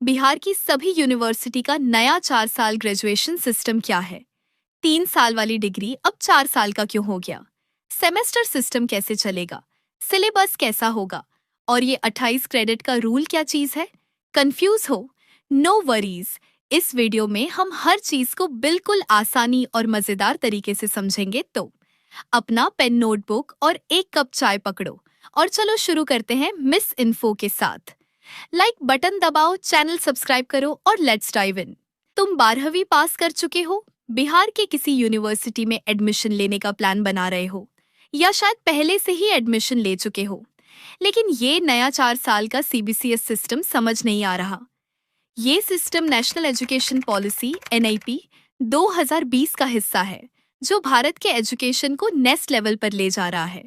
बिहार की सभी यूनिवर्सिटी का नया 4 साल ग्रेजुएशन सिस्टम क्या है? 3 साल वाली डिग्री अब 4 साल का क्यों हो गया? सेमेस्टर सिस्टम कैसे चलेगा? सिलेबस कैसा होगा? और ये 28 क्रेडिट का रूल क्या चीज है? कंफ्यूज हो? No worries. इस वीडियो में हम हर चीज को बिल्कुल आसानी और मजेदार तरीके से समझेंगे, तो अपना पेन नोटबुक और एक कप चाय पकड़ो और चलो शुरू करते हैं मिस इन्फो के साथ। लाइक बटन दबाओ, चैनल सब्सक्राइब करो और लेट्स डाइव इन। तुम 12वीं पास कर चुके हो, बिहार के किसी यूनिवर्सिटी में एडमिशन लेने का प्लान बना रहे हो, या शायद पहले से ही एडमिशन ले चुके हो, लेकिन ये नया 4 साल का सीबीसीएस सिस्टम समझ नहीं आ रहा। ये system national education policy NIP 2020 का हिस्सा है, जो भारत के एजुकेशन को नेक्स्ट लेवल पर ले जा रहा है।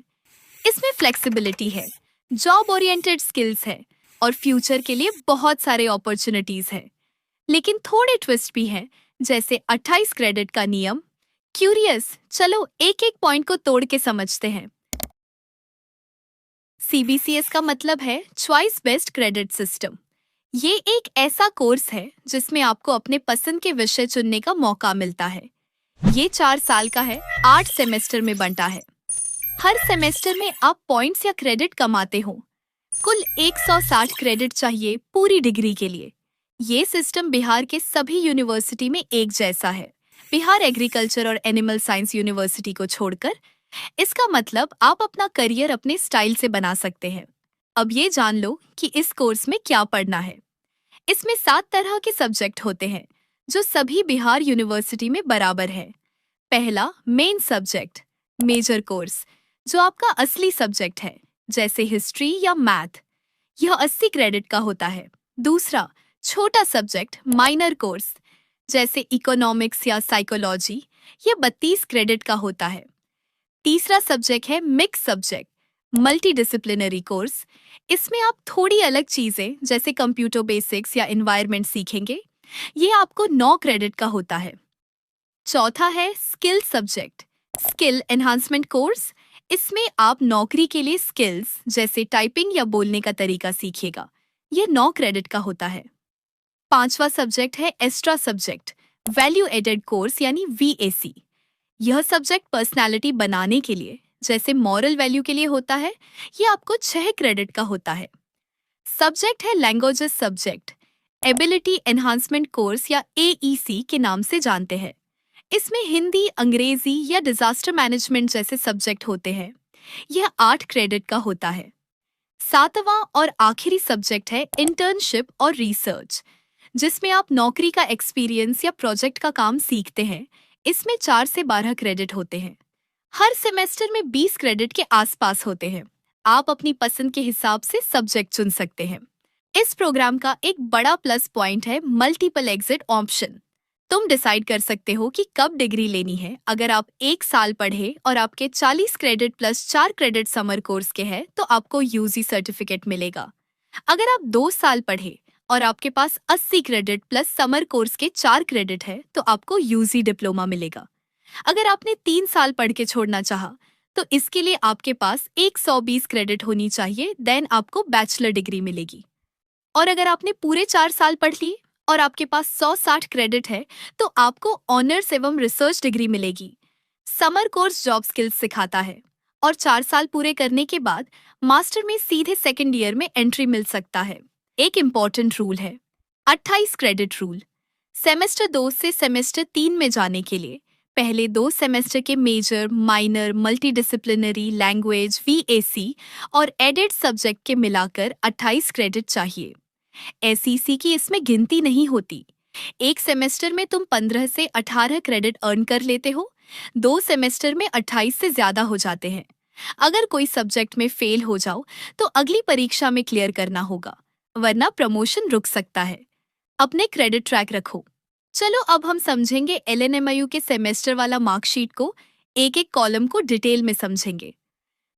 इसमें फ्लेक्सिबिलिटी है, जॉब ओरिएंटेड स्किल्स है और फ्यूचर के लिए बहुत सारे अपॉर्चुनिटीज है। लेकिन थोड़े ट्विस्ट भी हैं, जैसे 28 क्रेडिट का नियम। क्यूरियस? चलो एक एक पॉइंट को तोड़ के समझते हैं। सीबीसीएस का मतलब है चॉइस बेस्ड क्रेडिट सिस्टम। ये एक ऐसा कोर्स है जिसमें आपको अपने पसंद के विषय चुनने का मौका मिलता है। ये 4 साल का है, 8 सेमेस्टर में बंटा है। हर सेमेस्टर में आप पॉइंट्स या क्रेडिट कमाते हो। कुल 160 क्रेडिट चाहिए पूरी डिग्री के लिए। ये सिस्टम बिहार के सभी यूनिवर्सिटी में एक जैसा है, बिहार एग्रीकल्चर और एनिमल साइंस यूनिवर्सिटी को छोड़कर। इसका मतलब आप अपना करियर अपने स्टाइल से बना सकते हैं। अब ये जान लो कि इस कोर्स में क्या पढ़ना है। इसमें 7 तरह के सब्जेक्ट होते हैं, जो सभी बिहार यूनिवर्सिटी में बराबर है। पहला, मेन सब्जेक्ट, मेजर कोर्स, जो आपका असली सब्जेक्ट है, जैसे हिस्ट्री या मैथ। यह 80 क्रेडिट का होता है। दूसरा, छोटा सब्जेक्ट, माइनर कोर्स, जैसे इकोनॉमिक्स या साइकोलॉजी। यह 32 क्रेडिट का होता है। तीसरा सब्जेक्ट है mix subject, multi disciplinary course. इसमें आप थोड़ी अलग चीजें जैसे कंप्यूटर बेसिक्स या एनवायरनमेंट सीखेंगे। ये आपको 9 क्रेडिट का होता है। चौथा है skill subject, skill enhancement course. इसमें आप नौकरी के लिए स्किल्स जैसे टाइपिंग या बोलने का तरीका सीखिएगा। यह 9 क्रेडिट का होता है। पांचवा सब्जेक्ट है extra subject, value added course यानी वीएसी। यह सब्जेक्ट पर्सनालिटी बनाने के लिए, जैसे मॉरल वैल्यू के लिए होता है। यह आपको 6 क्रेडिट का होता है। सब्जेक्ट है languages subject, ability enhancement course या एईसी के नाम से जानते हैं। इसमें हिंदी, अंग्रेजी या डिजास्टर मैनेजमेंट जैसे सब्जेक्ट होते हैं। यह 8 क्रेडिट का होता है। सातवां और आखिरी सब्जेक्ट है इंटर्नशिप और रिसर्च, जिसमें आप नौकरी का एक्सपीरियंस या प्रोजेक्ट का काम सीखते हैं। इसमें 4 से 12 क्रेडिट होते हैं। हर सेमेस्टर में 20 क्रेडिट के आसपास होते हैं। आप अपनी पसंद के हिसाब से सब्जेक्ट चुन सकते हैं। इस प्रोग्राम का एक बड़ा प्लस पॉइंट है मल्टीपल एग्जिट ऑप्शन। तुम डिसाइड कर सकते हो कि कब डिग्री लेनी है। अगर आप 1 साल पढ़े और आपके 40 credit plus 4 credit summer course के हैं, तो आपको यूजी सर्टिफिकेट मिलेगा। अगर आप 2 साल पढ़े और आपके पास 80 क्रेडिट प्लस समर कोर्स के 4 क्रेडिट है, तो आपको यूजी डिप्लोमा मिलेगा। अगर आपने 3 साल पढ़ के छोड़ना चाहा, तो इसके लिए आपके पास 120 क्रेडिट होनी चाहिए, देन आपको बैचलर डिग्री मिलेगी। और अगर आपने पूरे 4 साल पढ़ लिए और आपके पास 160 क्रेडिट है, तो आपको ऑनर्स एवं रिसर्च डिग्री मिलेगी। समर कोर्स जॉब स्किल्स सिखाता है और 4 साल पूरे करने के बाद मास्टर में सीधे सेकेंड ईयर में एंट्री मिल सकता है। एक इम्पॉर्टेंट रूल है 28 क्रेडिट रूल। सेमेस्टर 2 से सेमेस्टर 3 में जाने के लिए पहले 2 सेमेस्टर के major, minor, multidisciplinary, language, VAC और एडेड सब्जेक्ट के मिलाकर 28 क्रेडिट चाहिए। एसईसी की इसमें गिनती नहीं होती। एक सेमेस्टर में तुम 15 से 18 क्रेडिट अर्न कर लेते हो। 2 सेमेस्टर में 28 से ज्यादा हो जाते हैं। अगर कोई सब्जेक्ट में फेल हो जाओ, तो अगली परीक्षा में क्लियर करना होगा, वरना प्रमोशन रुक सकता है। अपने क्रेडिट ट्रैक रखो। चलो अब हम समझेंगे एलएनएमयू के सेमेस्टर वाला मार्कशीट को। एक एक कॉलम को डिटेल में समझेंगे।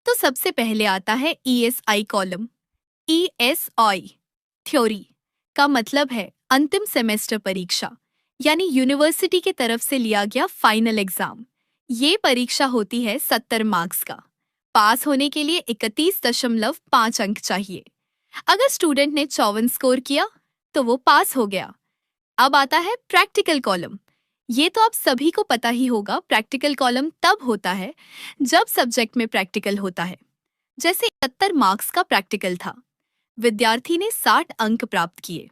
तो सबसे पहले आता है ईएसआई कॉलम। ईएसआई थ्योरी का मतलब है अंतिम सेमेस्टर परीक्षा, यानी यूनिवर्सिटी की तरफ से लिया गया फाइनल एग्जाम। ये परीक्षा होती है 70 मार्क्स का। पास होने के लिए 31.5 अंक चाहिए। अगर स्टूडेंट ने 54 स्कोर किया, तो वो पास हो गया। अब आता है प्रैक्टिकल कॉलम। ये तो आप सभी को पता ही होगा, प्रैक्टिकल कॉलम तब होता है जब सब्जेक्ट में प्रैक्टिकल होता है। जैसे 70 मार्क्स का प्रैक्टिकल था, विद्यार्थी ने 60 अंक प्राप्त किए।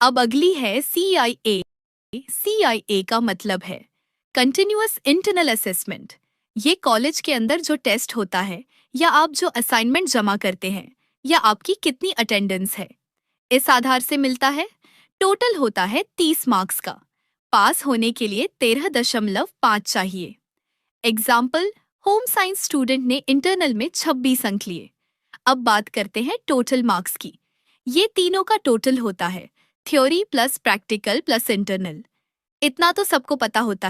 अब अगली है CIA। CIA का मतलब है कंटिन्यूअस इंटरनल असेसमेंट। ये कॉलेज के अंदर जो टेस्ट होता है, या आप जो असाइनमेंट जमा करते हैं, या आपकी कितनी अटेंडेंस है, इस आधार से मिलता है। टोटल होता है 30 मार्क्स का। पास होने के लिए 13.5 चाहिए। एग्जाम्पल, होम साइंस स्टूडेंट ने इंटरनल में 26 अंक लिए। अब बात करते हैं टोटल मार्क्स की। ये तीनों का टोटल होता है theory plus practical plus internal. इतना तो सबको पता होता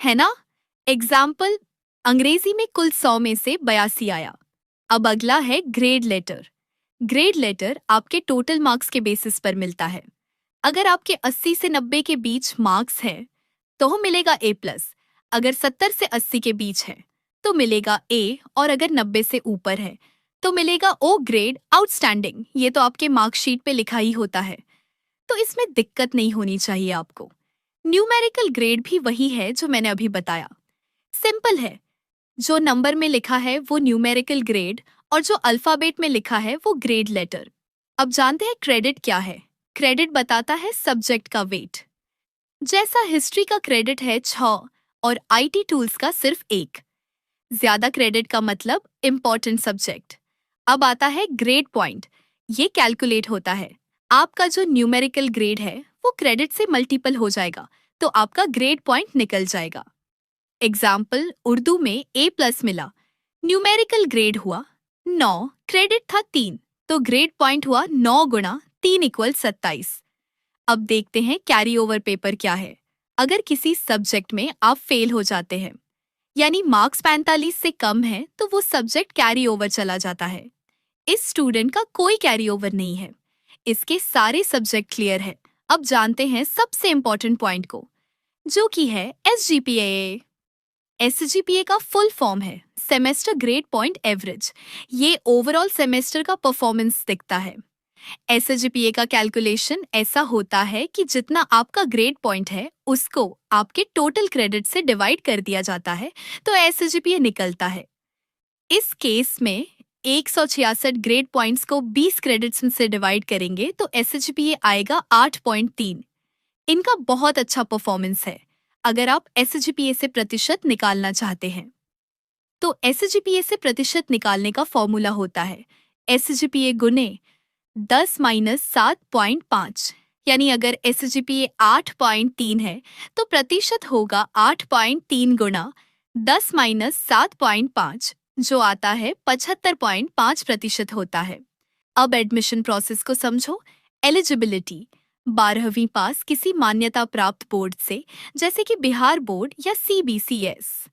है ना? एग्जाम्पल, अंग्रेजी में कुल 100 में से 82 आया। अब अगला है ग्रेड लेटर। ग्रेड लेटर आपके टोटल मार्क्स के बेसिस पर मिलता है। अगर आपके 80 से 90 के बीच मार्क्स हैं तो मिलेगा A+। अगर 70 से 80 के बीच है तो मिलेगा A, और अगर 90 से ऊपर है तो मिलेगा O ग्रेड आउटस्टैंडिंग। ये तो आपके मार्कशीट पे लिखा ही होता है, तो इसमें दिक्कत नहीं होनी चाहिए आपको। न्यूमेरिकल ग्रेड भी वही है जो मैंने अभी बताया। सिंपल है, जो नंबर में लिखा है वो न्यूमेरिकल ग्रेड, और जो अल्फाबेट में लिखा है वो ग्रेड लेटर। अब जानते हैं क्रेडिट क्या है। क्रेडिट बताता है सब्जेक्ट का वेट। जैसा हिस्ट्री का क्रेडिट है 6 और IT टूल्स का सिर्फ 1। ज्यादा क्रेडिट का मतलब इम्पोर्टेंट सब्जेक्ट। अब आता है ग्रेड पॉइंट। ये कैलकुलेट होता है। आपका जो न्यूमेरिकल ग्रेड है वो क्रेडिट से मल्टीपल हो जाएगा तो आपका ग्रेड पॉइंट निकल जाएगा। एग्जाम्पल, उर्दू में A+ मिला, न्यूमेरिकल ग्रेड हुआ 9, क्रेडिट था 3, तो ग्रेड पॉइंट हुआ 9 गुणा 3 = 27। अब देखते हैं कैरी ओवर पेपर क्या है। अगर किसी सब्जेक्ट में आप फेल हो जाते हैं, यानी मार्क्स 45 से कम है, तो वो सब्जेक्ट कैरी ओवर चला जाता है। इस स्टूडेंट का कोई कैरी ओवर नहीं है, इसके सारे सब्जेक्ट क्लियर है। अब जानते हैं सबसे इंपॉर्टेंट पॉइंट को, जो कि है SGPA। SGPA का फुल फॉर्म है सेमेस्टर ग्रेड पॉइंट एवरेज। ये ओवरऑल सेमेस्टर का परफॉर्मेंस दिखता है। SGPA का कैलकुलेशन ऐसा होता है कि जितना आपका ग्रेड पॉइंट है उसको आपके टोटल क्रेडिट से डिवाइड कर दिया जाता है, तो SGPA निकलता है। इस केस में 166 ग्रेड पॉइंट्स को 20 क्रेडिट्स से डिवाइड करेंगे तो SGPA आएगा 8.3। इनका बहुत अच्छा परफॉर्मेंस है। अगर आप SGPA से प्रतिशत निकालना चाहते हैं तो SGPA से प्रतिशत निकालने का फॉर्मूला होता है SGPA गुने 10 - 7.5। यानी अगर SGPA 8.3 है तो प्रतिशत होगा 8.3 गुणा 10 - 7.5, जो आता है 75.5% होता है। अब एडमिशन प्रोसेस को समझो। एलिजिबिलिटी, 12वीं पास किसी मान्यता प्राप्त बोर्ड से, जैसे कि बिहार बोर्ड या CBCS।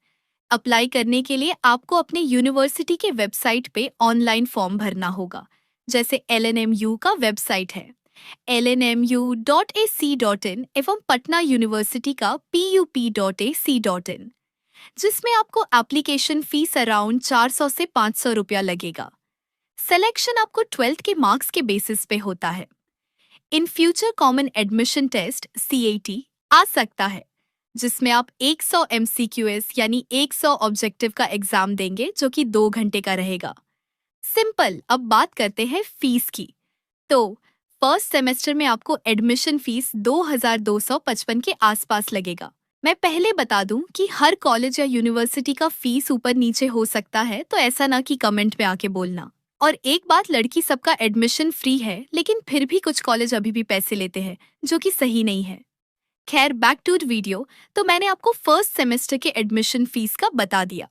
अप्लाई करने के लिए आपको अपने यूनिवर्सिटी के वेबसाइट पे ऑनलाइन फॉर्म भरना होगा। जैसे LNMU का वेबसाइट है lnmu.ac.in एवं पटना यूनिवर्सिटी का pup.ac.in, जिसमें आपको एप्लीकेशन फीस अराउंड 400 से 500 रुपया लगेगा। सिलेक्शन आपको 12th के मार्क्स के बेसिस पे होता है। In future common admission test CAT आ सकता है, जिसमें आप 100 MCQs यानी 100 ऑब्जेक्टिव का एग्जाम देंगे, जो कि 2 घंटे का रहेगा। सिंपल। अब बात करते हैं फीस की। तो फर्स्ट सेमेस्टर में आपको एडमिशन फीस 2255 के आसपास लगेगा। मैं पहले बता दूं कि हर कॉलेज या यूनिवर्सिटी का फीस ऊपर नीचे हो सकता है, तो ऐसा ना कि कमेंट में आके बोलना। और एक बात, लड़की सबका एडमिशन फ्री है, लेकिन फिर भी कुछ कॉलेज अभी भी पैसे लेते हैं, जो कि सही नहीं है। खैर, बैक टू द वीडियो। तो मैंने आपको फर्स्ट सेमेस्टर के एडमिशन फीस का बता दिया।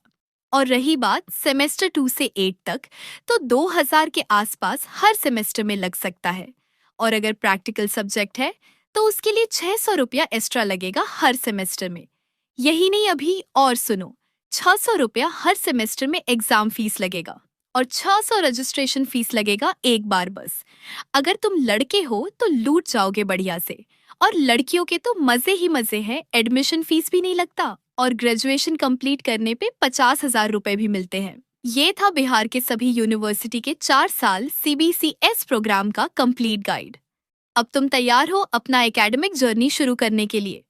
और रही बात सेमेस्टर 2 से 8 तक, तो 2000 के आसपास हर सेमेस्टर में लग सकता है। और अगर प्रैक्टिकल सब्जेक्ट है तो उसके लिए 600 रुपया एक्स्ट्रा लगेगा हर सेमेस्टर में। यही नहीं, अभी और सुनो, 600 रुपया हर सेमेस्टर में एग्जाम फीस लगेगा और 600 रजिस्ट्रेशन फीस लगेगा एक बार बस। अगर तुम लड़के हो तो लूट जाओगे बढ़िया से, और लड़कियों के तो मजे ही मजे हैं, एडमिशन फीस भी नहीं लगता और ग्रेजुएशन कंप्लीट करने पे 50,000 रुपए भी मिलते हैं। ये था बिहार के सभी यूनिवर्सिटी के 4 साल CBCS प्रोग्राम का कंप्लीट गाइड। अब तुम तैयार हो अपना एकेडमिक जर्नी शुरू करने के लिए।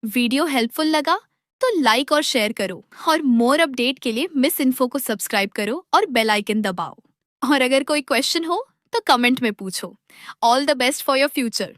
वीडियो हेल्पफुल लगा तो लाइक और शेयर करो और मोर अपडेट के लिए मिस इन्फो को सब्सक्राइब करो और बेल आइकन दबाओ। और अगर कोई क्वेश्चन हो तो कमेंट में पूछो। All the best for your future.